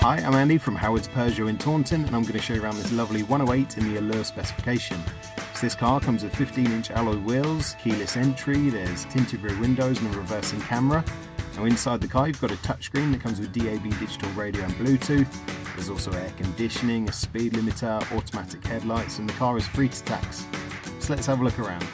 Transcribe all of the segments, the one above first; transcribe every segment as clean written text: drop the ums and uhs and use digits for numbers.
Hi, I'm Andy from Howard's Peugeot in Taunton, and I'm going to show you around this lovely 108 in the Allure specification. So this car comes with 15-inch alloy wheels, keyless entry, there's tinted rear windows and a reversing camera. Now inside the car you've got a touchscreen that comes with DAB digital radio and Bluetooth. There's also air conditioning, a speed limiter, automatic headlights, and the car is free to tax. So let's have a look around.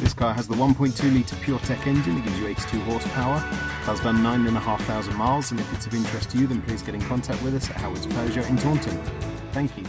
This car has the 1.2 litre PureTech engine that gives you 82 horsepower. It has done 9,500 miles, and if it's of interest to you, then please get in contact with us at Howard's Peugeot in Taunton. Thank you.